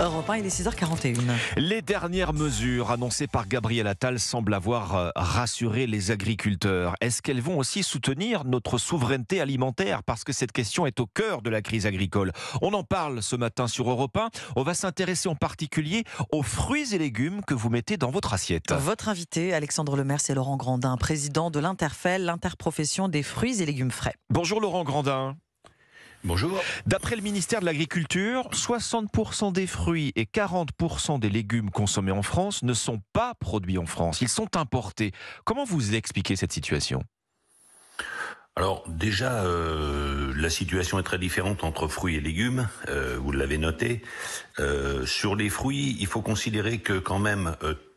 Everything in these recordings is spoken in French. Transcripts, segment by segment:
Europe 1, il est 6h41. Les dernières mesures annoncées par Gabriel Attal semblent avoir rassuré les agriculteurs. Est-ce qu'elles vont aussi soutenir notre souveraineté alimentaire? Parce que cette question est au cœur de la crise agricole. On en parle ce matin sur Europe 1. On va s'intéresser en particulier aux fruits et légumes que vous mettez dans votre assiette. Votre invité, Alexandre Lemaire, c'est Laurent Grandin, président de l'Interfel, l'interprofession des fruits et légumes frais. Bonjour Laurent Grandin. Bonjour. D'après le ministère de l'Agriculture, 60% des fruits et 40% des légumes consommés en France ne sont pas produits en France, ils sont importés. Comment vous expliquez cette situation ? Alors déjà, la situation est très différente entre fruits et légumes, vous l'avez noté. Sur les fruits, il faut considérer que quand même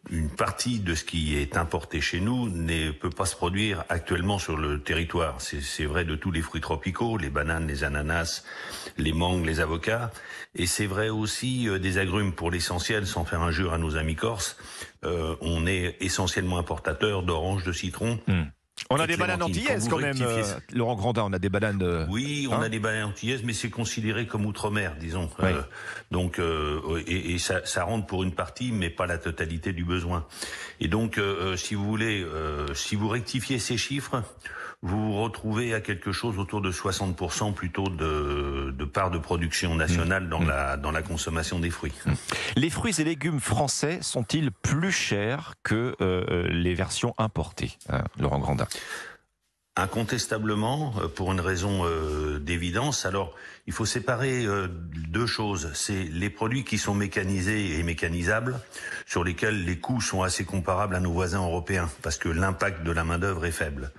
une partie de ce qui est importé chez nous ne peut pas se produire actuellement sur le territoire. C'est vrai de tous les fruits tropicaux, les bananes, les ananas, les mangues, les avocats. Et c'est vrai aussi des agrumes pour l'essentiel, sans faire injure à nos amis corses. On est essentiellement importateur d'oranges, de citrons. On a des bananes antillaises quand même, Laurent Grandin, on a des bananes... Oui, on a des bananes antillaises, mais c'est considéré comme outre-mer, disons. Oui. Donc, ça rentre pour une partie, mais pas la totalité du besoin. Et donc, si vous voulez, si vous rectifiez ces chiffres, vous vous retrouvez à quelque chose autour de 60% plutôt de part de production nationale dans la consommation des fruits. Les fruits et légumes français sont-ils plus chers que les versions importées, Laurent Grandin ? Incontestablement, pour une raison d'évidence. Alors, il faut séparer deux choses. C'est les produits qui sont mécanisés et mécanisables, sur lesquels les coûts sont assez comparables à nos voisins européens, parce que l'impact de la main-d'œuvre est faible.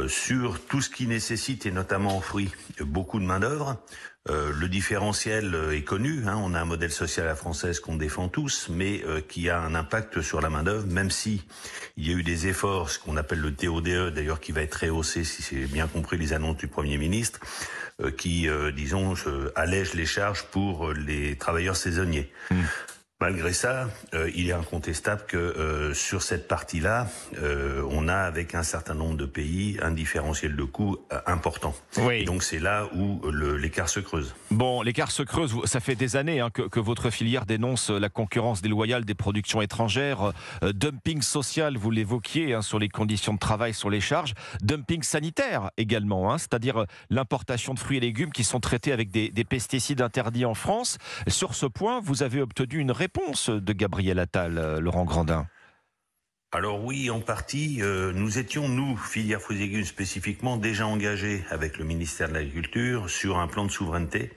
Sur tout ce qui nécessite, et notamment en fruits, beaucoup de main-d'œuvre, le différentiel est connu. On a un modèle social à la française qu'on défend tous, mais qui a un impact sur la main-d'œuvre, même si il y a eu des efforts, ce qu'on appelle le TODE, d'ailleurs, qui va être rehaussé, si c'est bien compris les annonces du Premier ministre, qui, disons, allège les charges pour les travailleurs saisonniers. Malgré ça, il est incontestable que sur cette partie-là, on a avec un certain nombre de pays un différentiel de coûts important. Oui. Et donc c'est là où l'écart se creuse. Bon, l'écart se creuse, ça fait des années que votre filière dénonce la concurrence déloyale des productions étrangères, dumping social, vous l'évoquiez, sur les conditions de travail, sur les charges, dumping sanitaire également, c'est-à-dire l'importation de fruits et légumes qui sont traités avec des pesticides interdits en France. Sur ce point, vous avez obtenu une réponse de Gabriel Attal, Laurent Grandin. Alors oui, en partie, nous étions, nous, filière fruits et légumes spécifiquement, déjà engagés avec le ministère de l'Agriculture sur un plan de souveraineté.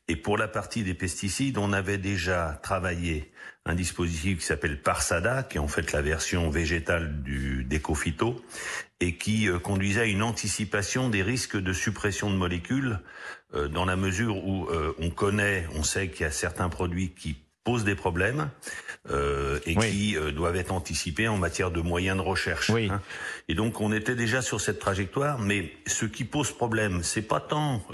Et pour la partie des pesticides, on avait déjà travaillé un dispositif qui s'appelle Parsada, qui est en fait la version végétale d'Ecophyto, et qui conduisait à une anticipation des risques de suppression de molécules, dans la mesure où on sait qu'il y a certains produits qui posent des problèmes et qui doivent être anticipés en matière de moyens de recherche. Oui. Et donc on était déjà sur cette trajectoire, mais ce qui pose problème, c'est pas tant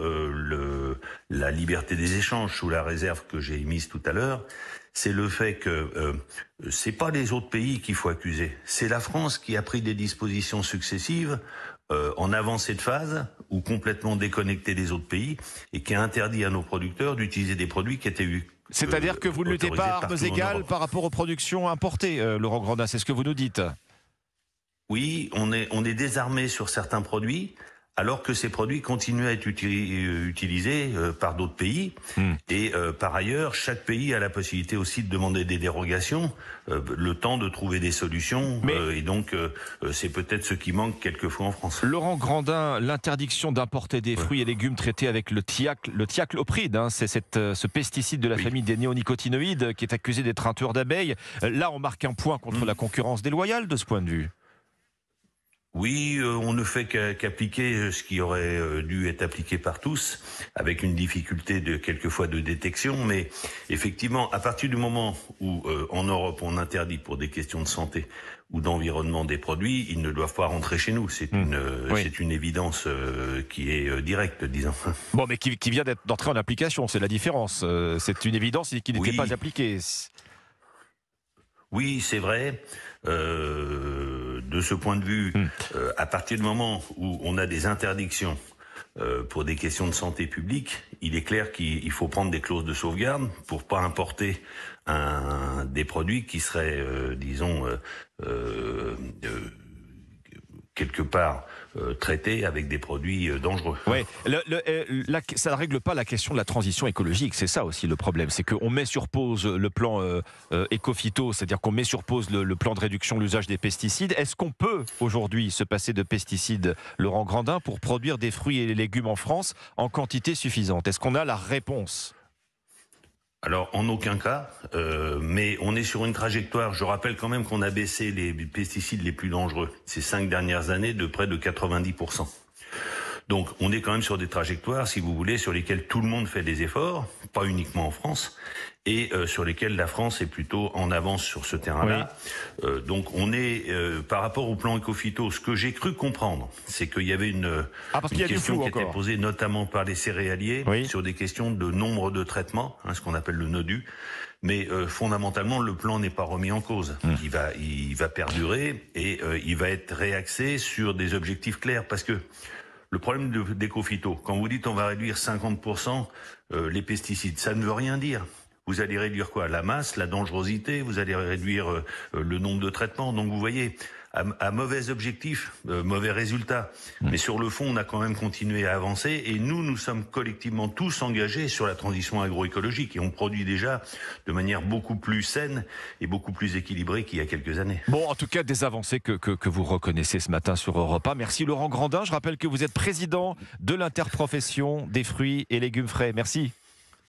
la liberté des échanges sous la réserve que j'ai émise tout à l'heure, c'est le fait que c'est pas les autres pays qu'il faut accuser, c'est la France qui a pris des dispositions successives en avancée de phase ou complètement déconnecté des autres pays et qui a interdit à nos producteurs d'utiliser des produits qui étaient c'est-à-dire que vous ne luttez pas à armes égales par rapport aux productions importées, Laurent Grandin, c'est ce que vous nous dites. Oui, on est désarmé sur certains produits, alors que ces produits continuent à être utilisés par d'autres pays. Et par ailleurs, chaque pays a la possibilité aussi de demander des dérogations, le temps de trouver des solutions. Et donc, c'est peut-être ce qui manque quelquefois en France. Laurent Grandin, l'interdiction d'importer des fruits et légumes traités avec le thiaclopride, c'est ce pesticide de la famille des néonicotinoïdes qui est accusé d'être un tueur d'abeilles. Là, on marque un point contre la concurrence déloyale de ce point de vue. Oui, on ne fait qu'appliquer ce qui aurait dû être appliqué par tous, avec une difficulté quelquefois de détection. Mais effectivement, à partir du moment où en Europe on interdit pour des questions de santé ou d'environnement des produits, ils ne doivent pas rentrer chez nous. C'est une évidence qui est directe, disons. Bon, mais qui vient d'entrer en application, c'est la différence. C'est une évidence qui n'était pas appliquée. Oui, c'est vrai. De ce point de vue, à partir du moment où on a des interdictions pour des questions de santé publique, il est clair qu'il faut prendre des clauses de sauvegarde pour pas importer des produits qui seraient, quelque part traités avec des produits dangereux. Oui, ça ne règle pas la question de la transition écologique, c'est ça aussi le problème, c'est qu'on met sur pause le plan éco-phyto, c'est-à-dire qu'on met sur pause le plan de réduction de l'usage des pesticides. Est-ce qu'on peut aujourd'hui se passer de pesticides, Laurent Grandin, pour produire des fruits et des légumes en France en quantité suffisante? Est-ce qu'on a la réponse? Alors, en aucun cas, mais on est sur une trajectoire. Je rappelle quand même qu'on a baissé les pesticides les plus dangereux ces 5 dernières années de près de 90%. Donc, on est quand même sur des trajectoires, si vous voulez, sur lesquelles tout le monde fait des efforts, pas uniquement en France, et sur lesquels la France est plutôt en avance sur ce terrain-là. Oui. Donc, on est, par rapport au plan éco-phyto, ce que j'ai cru comprendre, c'est qu'il y avait une question qui était posée notamment par les céréaliers, oui, sur des questions de nombre de traitements, ce qu'on appelle le NODU. Mais fondamentalement, le plan n'est pas remis en cause. Il va perdurer et il va être réaxé sur des objectifs clairs, parce que le problème d'éco-phyto, quand vous dites on va réduire 50% les pesticides, ça ne veut rien dire. Vous allez réduire quoi? La masse, la dangerosité, vous allez réduire le nombre de traitements. Donc vous voyez, à mauvais objectif, mauvais résultat. Mais sur le fond, on a quand même continué à avancer. Et nous sommes collectivement tous engagés sur la transition agroécologique. Et on produit déjà de manière beaucoup plus saine et beaucoup plus équilibrée qu'il y a quelques années. Bon, en tout cas, des avancées que vous reconnaissez ce matin sur Europe 1. Merci Laurent Grandin. Je rappelle que vous êtes président de l'interprofession des fruits et légumes frais. Merci.